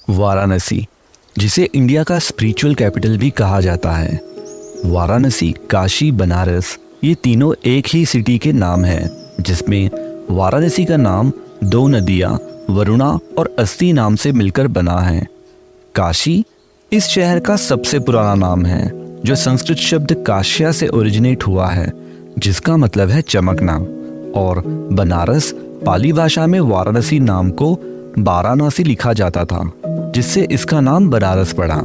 वाराणसी, जिसे इंडिया का spiritual capital भी कहा जाता है। वाराणसी, काशी, बनारस ये तीनों एक ही सिटी के नाम हैं, जिसमें वाराणसी का नाम दो नदियाँ वरुणा और अस्सी नाम से मिलकर बना है। काशी इस शहर का सबसे पुराना नाम है, जो संस्कृत शब्द काश्या से ओरिजिनेट हुआ है, जिसका मतलब है चमकना। और बनारस पाली भाषा में वाराणसी नाम को वाराणसी लिखा जाता था, जिससे इसका नाम बनारस पड़ा।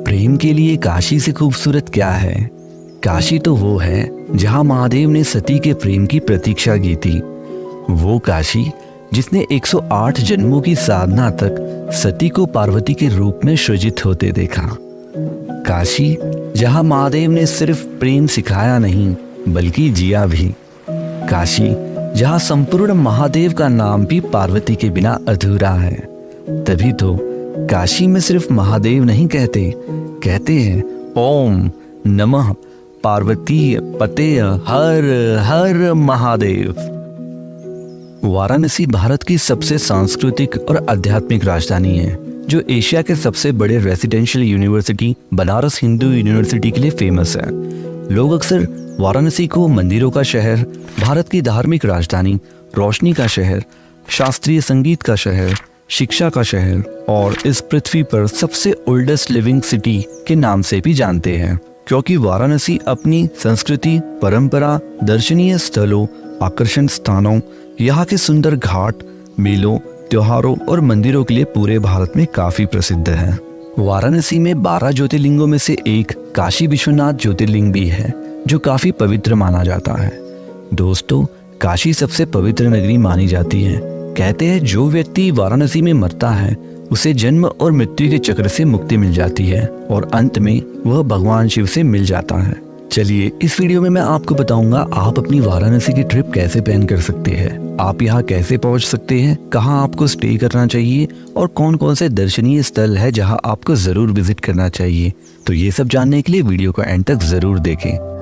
प्रेम के लिए काशी से खूबसूरत क्या है? काशी तो वो है जहां महादेव ने सती के प्रेम की प्रतीक्षा की थी। वो काशी जिसने 108 जन्मों की साधना तक सती को पार्वती के रूप में सृजित होते देखा। काशी जहां महादेव ने सिर्फ प्रेम सिखाया नहीं बल्कि जिया भी। काशी जहां संपूर्ण महादेव का नाम भी पार्वती के बिना अधूरा है। तभी तो काशी में सिर्फ महादेव नहीं कहते हैं ओम नमः पार्वती पते हर हर महादेव। वाराणसी भारत की सबसे सांस्कृतिक और आध्यात्मिक राजधानी है, जो एशिया के सबसे बड़े residential university Banaras Hindu university के लिए फेमस है। लोग अक्सर वाराणसी को मंदिरों का शहर, भारत की धार्मिक राजधानी, रोशनी का शहर, शास्त्रीय संगीत का शहर, शिक्षा का शहर और इस पृथ्वी पर सबसे ओल्डेस्ट लिविंग सिटी के नाम से भी जानते हैं, क्योंकि वाराणसी अपनी संस्कृति, परंपरा, दर्शनीय स्थलों, आकर्षण स्थानों, यहाँ के सुंदर घाट, मेलों, त्योहारों और मंदिरों के लिए पूरे भारत में काफी प्रसिद्ध है। वाराणसी में 12 ज्योतिर्लिंगों में से एक काशी विश्वनाथ ज्योतिर्लिंग भी है, जो काफी पवित्र माना जाता है। दोस्तों, काशी सबसे पवित्र नगरी मानी जाती है। कहते हैं जो व्यक्ति वाराणसी में मरता है उसे जन्म और मृत्यु के चक्र से मुक्ति मिल जाती है और अंत में वह भगवान शिव से मिल जाता है। चलिए, इस वीडियो में मैं आपको बताऊंगा आप अपनी वाराणसी की ट्रिप कैसे प्लान कर सकते हैं, आप यहाँ कैसे पहुँच सकते हैं, कहाँ आपको स्टे करना चाहिए और कौन कौन से दर्शनीय स्थल है जहाँ आपको जरूर विजिट करना चाहिए। तो ये सब जानने के लिए वीडियो को एंड तक जरूर देखें।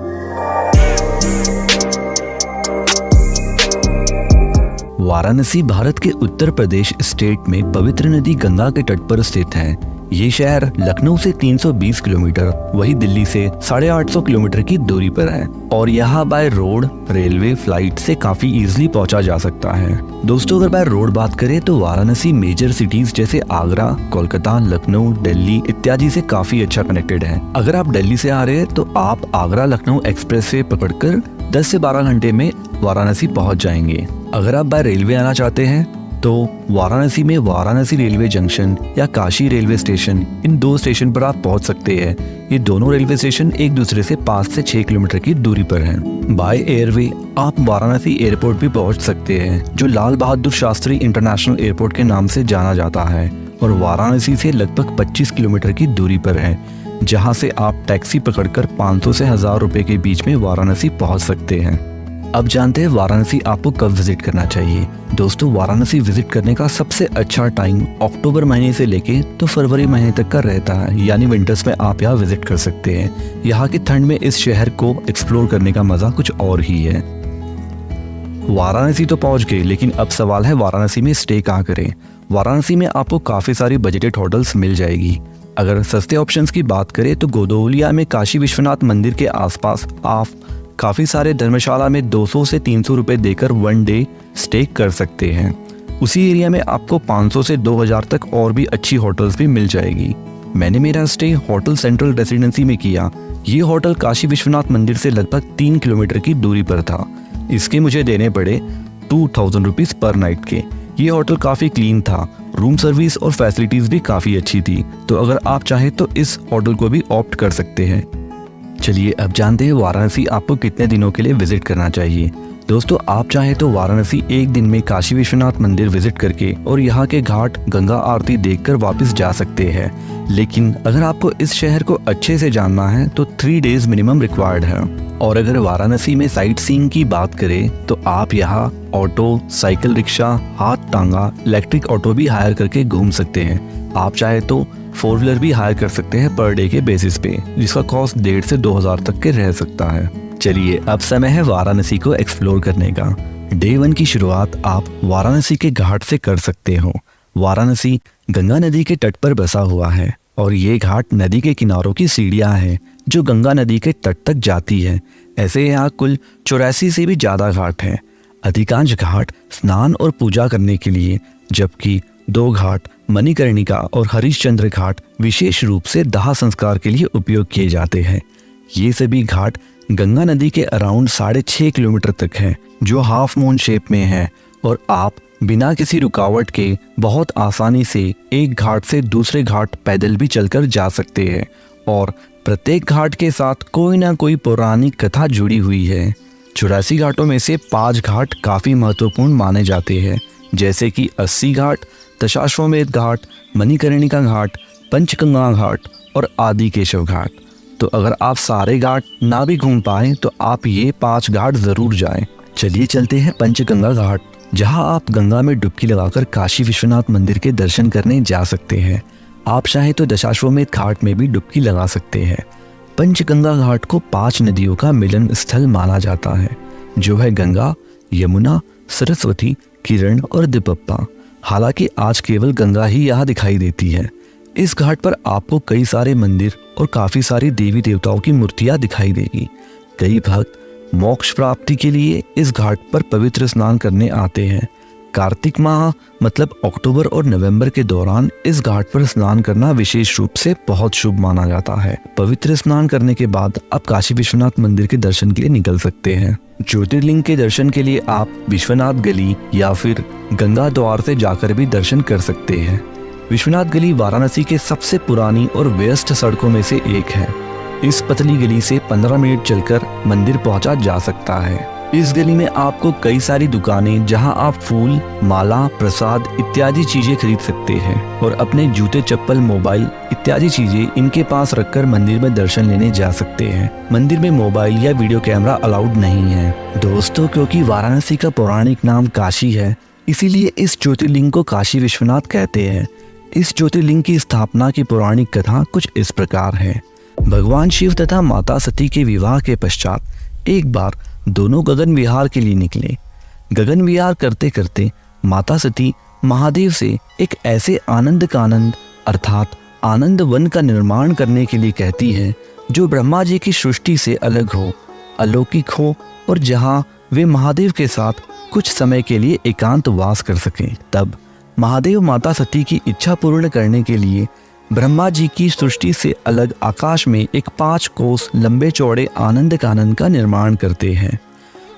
वाराणसी भारत के उत्तर प्रदेश स्टेट में पवित्र नदी गंगा के तट पर स्थित है। ये शहर लखनऊ से 320 किलोमीटर, वही दिल्ली से 850 किलोमीटर की दूरी पर है और यहाँ बाय रोड, रेलवे, फ्लाइट से काफी इजीली पहुंचा जा सकता है। दोस्तों, अगर बाय रोड बात करें तो वाराणसी मेजर सिटीज जैसे आगरा, कोलकाता, लखनऊ, दिल्ली इत्यादि से काफी अच्छा कनेक्टेड है। अगर आप दिल्ली से आ रहे हैं तो आप आगरा लखनऊ एक्सप्रेसवे पकड़कर 10 से 12 घंटे में वाराणसी पहुंच जाएंगे। अगर आप बाय रेलवे आना चाहते हैं तो वाराणसी में वाराणसी रेलवे जंक्शन या काशी रेलवे स्टेशन, इन दो स्टेशन पर आप पहुंच सकते हैं। ये दोनों रेलवे स्टेशन एक दूसरे से 5 से 6 किलोमीटर की दूरी पर हैं। बाय एयरवे आप वाराणसी एयरपोर्ट भी पहुंच सकते हैं, जो लाल बहादुर शास्त्री इंटरनेशनल एयरपोर्ट के नाम से जाना जाता है और वाराणसी से लगभग 25 किलोमीटर की दूरी पर है, जहाँ से आप टैक्सी पकड़कर 500 से 1000 रुपए के बीच में वाराणसी पहुँच सकते हैं। अब जानते हैं वाराणसी आपको कब विजिट करना चाहिए। दोस्तों, वाराणसी विजिट करने का सबसे अच्छा टाइम अक्टूबर महीने से लेके तो फरवरी महीने तक का रहता है, यानी विंटर्स में आप यहाँ विजिट कर सकते हैं। यहाँ की ठंड में इस शहर को एक्सप्लोर करने का मजा कुछ और ही है। वाराणसी तो पहुँच गए, लेकिन अब सवाल है वाराणसी में स्टे कहाँ करें। वाराणसी में आपको काफी सारी बजटेड होटल्स मिल जाएगी। अगर सस्ते ऑप्शंस की बात करें तो गोदोलिया में काशी विश्वनाथ मंदिर के आसपास आप काफ़ी सारे धर्मशाला में 200 से 300 रुपए देकर 1 डे स्टे कर सकते हैं। उसी एरिया में आपको 500 से 2000 तक और भी अच्छी होटल्स भी मिल जाएगी। मैंने मेरा स्टे होटल सेंट्रल रेसिडेंसी में किया। ये होटल काशी विश्वनाथ मंदिर से लगभग 3 किलोमीटर की दूरी पर था। इसके मुझे देने पड़े 2000 रुपीज़ पर नाइट के। ये होटल काफ़ी क्लीन था, रूम सर्विस और फैसिलिटीज़ भी काफ़ी अच्छी थी, तो अगर आप चाहें तो इस होटल को भी ऑप्ट कर सकते हैं। चलिए, अब जानते हैं वाराणसी आपको कितने दिनों के लिए विजिट करना चाहिए। दोस्तों, आप चाहें तो वाराणसी एक दिन में काशी विश्वनाथ मंदिर विजिट करके और यहाँ के घाट, गंगा आरती देखकर वापस जा सकते हैं। लेकिन अगर आपको इस शहर को अच्छे से जानना है तो 3 डेज मिनिमम रिक्वायर्ड है। और अगर वाराणसी में साइट सीइंग की बात करें तो आप यहाँ ऑटो, साइकिल रिक्शा, हाथ टांगा, इलेक्ट्रिक ऑटो भी हायर करके घूम सकते हैं। आप चाहे तो 4 व्हीलर भी हायर कर सकते हैं पर डे के बेसिस पे, जिसका कॉस्ट 1,500 से 2,000 तक के रह सकता है। चलिए, अब समय है वाराणसी को एक्सप्लोर करने का। डे 1 की शुरुआत आप वाराणसी के घाट से कर सकते हो। वाराणसी गंगा नदी के तट पर बसा हुआ है और ये घाट नदी के किनारों की सीढ़ियां हैं जो गंगा नदी के तट तक जाती है। ऐसे यहाँ कुल 84 से भी ज़्यादा घाट हैं। अधिकांश घाट स्नान और पूजा करने के लिए, जबकि 2 घाट मणिकर्णिका और हरिश्चंद्र घाट विशेष रूप से दाह संस्कार के लिए उपयोग किए जाते हैं। ये सभी घाट गंगा नदी के अराउंड 6.5 किलोमीटर तक हैं, जो हाफ मून शेप में है और आप बिना किसी रुकावट के बहुत आसानी से एक घाट से दूसरे घाट पैदल भी चलकर जा सकते हैं और प्रत्येक घाट के साथ कोई ना कोई पौराणिक कथा जुड़ी हुई है। 84 घाटों में से 5 घाट काफ़ी महत्वपूर्ण माने जाते हैं, जैसे कि 80 घाट, दशाश्वमेध घाट, मणिकर्णिका घाट, पंचगंगा घाट और आदि केशव घाट। तो अगर आप सारे घाट ना भी घूम पाए तो आप ये 5 घाट ज़रूर जाएं। चलिए चलते हैं पंचगंगा घाट, जहां आप गंगा में डुबकी लगाकर काशी विश्वनाथ मंदिर के दर्शन करने जा सकते हैं। आप चाहें तो दशाश्वमेध घाट में भी डुबकी लगा सकते हैं। पंचगंगा घाट को 5 नदियों का मिलन स्थल माना जाता है, जो है गंगा, यमुना, सरस्वती, किरण और दिपप्पा। हालांकि आज केवल गंगा ही यहाँ दिखाई देती है। इस घाट पर आपको कई सारे मंदिर और काफ़ी सारी देवी देवताओं की मूर्तियाँ दिखाई देगी। कई भक्त मोक्ष प्राप्ति के लिए इस घाट पर पवित्र स्नान करने आते हैं। कार्तिक माह मतलब अक्टूबर और नवंबर के दौरान इस घाट पर स्नान करना विशेष रूप से बहुत शुभ माना जाता है। पवित्र स्नान करने के बाद आप काशी विश्वनाथ मंदिर के दर्शन के लिए निकल सकते हैं। ज्योतिर्लिंग के दर्शन के लिए आप विश्वनाथ गली या फिर गंगा द्वार से जाकर भी दर्शन कर सकते हैं। विश्वनाथ गली वाराणसी के सबसे पुरानी और व्यस्त सड़कों में से एक है। इस पतली गली से 15 मिनट चलकर मंदिर पहुंचा जा सकता है। इस गली में आपको कई सारी दुकानें, जहां आप फूल, माला, प्रसाद इत्यादि चीजें खरीद सकते हैं और अपने जूते, चप्पल, मोबाइल इत्यादि चीजें इनके पास रखकर मंदिर में दर्शन लेने जा सकते हैं। मंदिर में मोबाइल या वीडियो कैमरा अलाउड नहीं है। दोस्तों, क्योंकि वाराणसी का पौराणिक नाम काशी है, इसीलिए इस ज्योतिर्लिंग को काशी विश्वनाथ कहते हैं। इस ज्योतिर्लिंग की स्थापना की पौराणिक कथा कुछ इस प्रकार है। भगवान शिव तथा माता सती के विवाह के पश्चात एक बार दोनों गगन विहार के लिए निकले। गगन विहार करते करते माता सती महादेव से एक ऐसे आनंद कानंद अर्थात आनंद वन का निर्माण करने के लिए कहती है, जो ब्रह्मा जी की सृष्टि से अलग हो, अलौकिक हो और जहां वे महादेव के साथ कुछ समय के लिए एकांत वास कर सकें। तब महादेव माता सती की इच्छा पूर्ण करने के लिए ब्रह्मा जी की सृष्टि से अलग आकाश में एक 5 कोस लंबे चौड़े आनंद कानन का निर्माण करते हैं।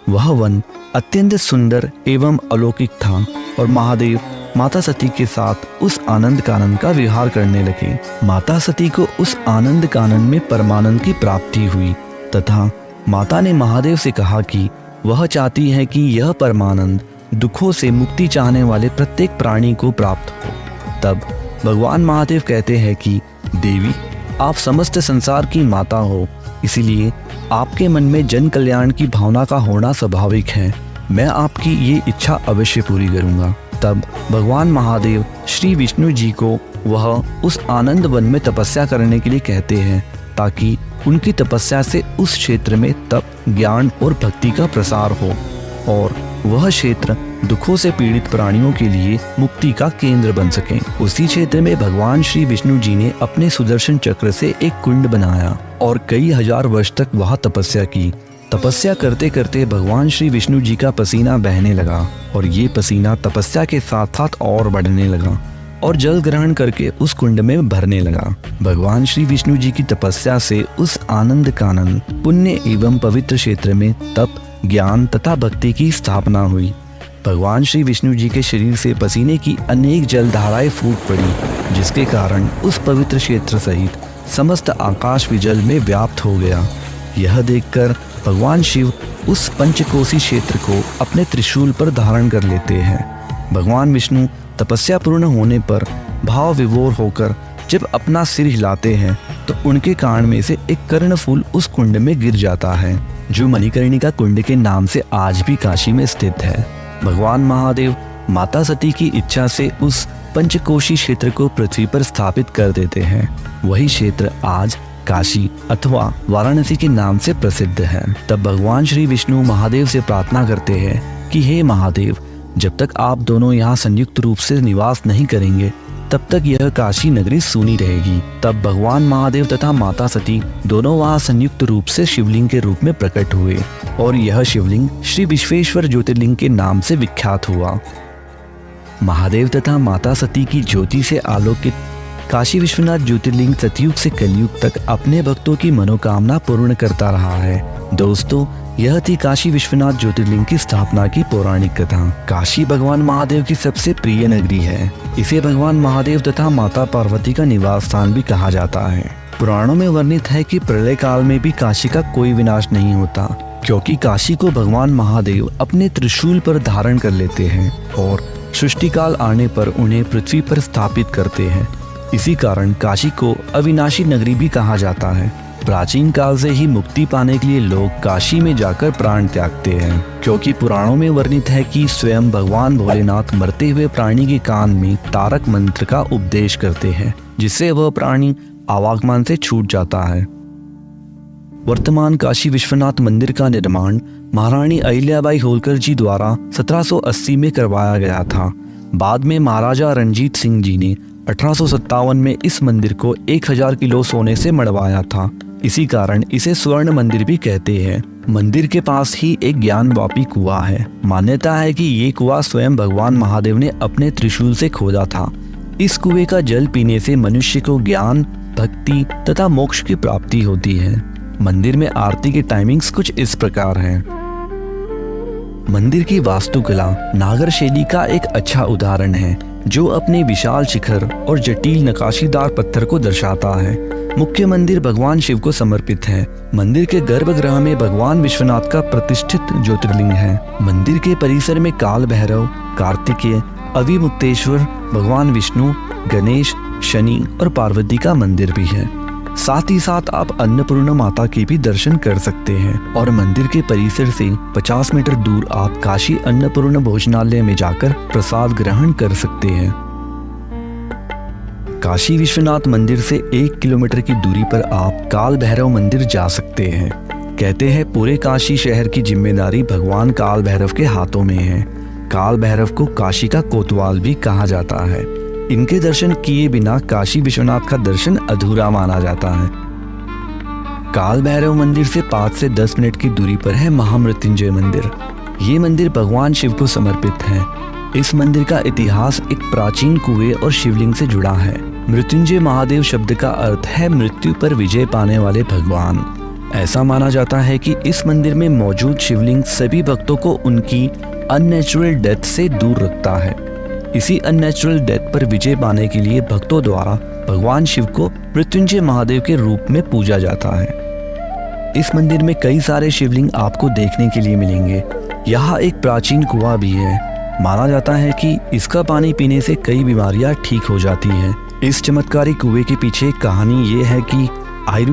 वह वन अत्यंत सुंदर एवं अलौकिक था और महादेव माता सती के साथ उस आनंद कानन का विहार करने लगे। माता सती को उस आनंद कानन में परमानंद की प्राप्ति हुई तथा माता ने महादेव से कहा कि वह चाहती है कि यह परमानंद दुखों से मुक्ति चाहने वाले प्रत्येक प्राणी को प्राप्त हो। तब भगवान महादेव कहते हैं कि देवी, आप समस्त संसार की माता हो, इसीलिए आपके मन में जन कल्याण की भावना का होना स्वाभाविक है। मैं आपकी ये इच्छा अवश्य पूरी करूंगा। तब भगवान महादेव श्री विष्णु जी को वह उस आनंद वन में तपस्या करने के लिए कहते हैं, ताकि उनकी तपस्या से उस क्षेत्र में तप, ज्ञान और भक्ति का प्रसार हो और वह क्षेत्र दुखों से पीड़ित प्राणियों के लिए मुक्ति का केंद्र बन सके। उसी क्षेत्र में भगवान श्री विष्णु जी ने अपने सुदर्शन चक्र से एक कुंड बनाया और कई हजार वर्ष तक वहां तपस्या की। तपस्या करते करते भगवान श्री विष्णु जी का पसीना बहने लगा और ये पसीना तपस्या के साथ साथ और बढ़ने लगा और जल ग्रहण करके उस कुंड में भरने लगा। भगवान श्री विष्णु जी की तपस्या से उस आनंद कानन पुण्य एवं पवित्र क्षेत्र में तप, ज्ञान तथा भक्ति की स्थापना हुई। भगवान श्री विष्णु जी के शरीर से पसीने की अनेक जलधाराएं फूट पड़ी, जिसके कारण उस पवित्र क्षेत्र सहित समस्त आकाश भी जल में व्याप्त हो गया। यह देखकर भगवान शिव उस पंचकोसी क्षेत्र को अपने त्रिशूल पर धारण कर लेते हैं। भगवान विष्णु तपस्या पूर्ण होने पर भाव विभोर होकर जब अपना सिर हिलाते हैं तो उनके कान में से एक कर्णफूल उस कुंड में गिर जाता है, जो मणिकर्णिका कुंड के नाम से आज भी काशी में स्थित है। भगवान महादेव माता सती की इच्छा से उस पंचकोशी क्षेत्र को पृथ्वी पर स्थापित कर देते हैं। वही क्षेत्र आज काशी अथवा वाराणसी के नाम से प्रसिद्ध है। तब भगवान श्री विष्णु महादेव से प्रार्थना करते हैं कि हे महादेव, जब तक आप दोनों यहाँ संयुक्त रूप से निवास नहीं करेंगे तब तक यह काशी नगरी सूनी रहेगी। तब भगवान महादेव तथा माता सती दोनों वहाँ संयुक्त रूप से शिवलिंग के रूप में प्रकट हुए और यह शिवलिंग श्री विश्वेश्वर ज्योतिर्लिंग के नाम से विख्यात हुआ। महादेव तथा माता सती की ज्योति से आलोकित काशी विश्वनाथ ज्योतिर्लिंग सतयुग से कलयुग तक अपने भक्तों की मनोकामना पूर्ण करता रहा है। दोस्तों, यह थी काशी विश्वनाथ ज्योतिर्लिंग की स्थापना की पौराणिक कथा। काशी भगवान महादेव की सबसे प्रिय नगरी है। इसे भगवान महादेव तथा माता पार्वती का निवास स्थान भी कहा जाता है। पुराणों में वर्णित है कि प्रलय काल में भी काशी का कोई विनाश नहीं होता, क्योंकि काशी को भगवान महादेव अपने त्रिशूल पर धारण कर लेते हैं और सृष्टि काल आने पर उन्हें पृथ्वी पर स्थापित करते हैं। इसी कारण काशी को अविनाशी नगरी भी कहा जाता है। प्राचीन काल से ही मुक्ति पाने के लिए लोग काशी में जाकर प्राण त्यागते हैं, क्योंकि पुराणों में वर्णित है कि स्वयं भगवान भोलेनाथ मरते हुए प्राणी के कान में तारक मंत्र का उपदेश करते हैं, जिससे वह प्राणी आवागमन से छूट जाता है। वर्तमान काशी विश्वनाथ मंदिर का निर्माण महारानी अहिल्याबाई होलकर जी द्वारा 1780 में करवाया गया था। बाद में महाराजा रणजीत सिंह जी ने 1857 में इस मंदिर को 1000 किलो सोने से मढ़वाया था। इसी कारण इसे स्वर्ण मंदिर भी कहते हैं। मंदिर के पास ही एक ज्ञानवापी कुआं है। मान्यता है कि ये कुआं स्वयं भगवान महादेव ने अपने त्रिशूल से खोदा था। इस कुएं का जल पीने से मनुष्य को ज्ञान, भक्ति तथा मोक्ष की प्राप्ति होती है। मंदिर में आरती की टाइमिंग्स कुछ इस प्रकार हैं। मंदिर की वास्तुकला नागर शैली का एक अच्छा उदाहरण है, जो अपने विशाल शिखर और जटिल नकाशीदार पत्थर को दर्शाता है। मुख्य मंदिर भगवान शिव को समर्पित है। मंदिर के गर्भगृह में भगवान विश्वनाथ का प्रतिष्ठित ज्योतिर्लिंग है। मंदिर के परिसर में काल भैरव, कार्तिकेय, अविमुक्तेश्वर, भगवान विष्णु, गणेश, शनि और पार्वती का मंदिर भी है। साथ ही साथ आप अन्नपूर्णा माता के भी दर्शन कर सकते हैं और मंदिर के परिसर से 50 मीटर दूर आप काशी अन्नपूर्णा भोजनालय में जाकर प्रसाद ग्रहण कर सकते हैं। काशी विश्वनाथ मंदिर से 1 किलोमीटर की दूरी पर आप काल भैरव मंदिर जा सकते हैं। कहते हैं पूरे काशी शहर की जिम्मेदारी भगवान काल भैरव के हाथों में है। काल भैरव को काशी का कोतवाल भी कहा जाता है। इनके दर्शन किए बिना काशी विश्वनाथ का दर्शन अधूरा माना जाता है। काल भैरव मंदिर से 5 से 10 मिनट की दूरी पर है महामृत्युंजय मंदिर। ये मंदिर भगवान शिव को समर्पित है। इस मंदिर का इतिहास एक प्राचीन कुएं और शिवलिंग से जुड़ा है। मृत्युंजय महादेव शब्द का अर्थ है मृत्यु पर विजय पाने वाले भगवान। ऐसा माना जाता है कि इस मंदिर में मौजूद शिवलिंग सभी भक्तों को उनकी अननेचुरल डेथ से दूर रखता है। इसी अननेचुरल डेथ पर विजय पाने के लिए भक्तों द्वारा भगवान शिव को मृत्युंजय महादेव के रूप में पूजा जाता है। इस मंदिर में कई सारे शिवलिंग आपको देखने के लिए मिलेंगे। यहाँ एक प्राचीन कुआं भी है। माना जाता है कि इसका पानी पीने से कई बीमारियां ठीक हो जाती हैं। इस चमत्कारी कुएं के पीछे कहानी ये है कि आयुर्वेद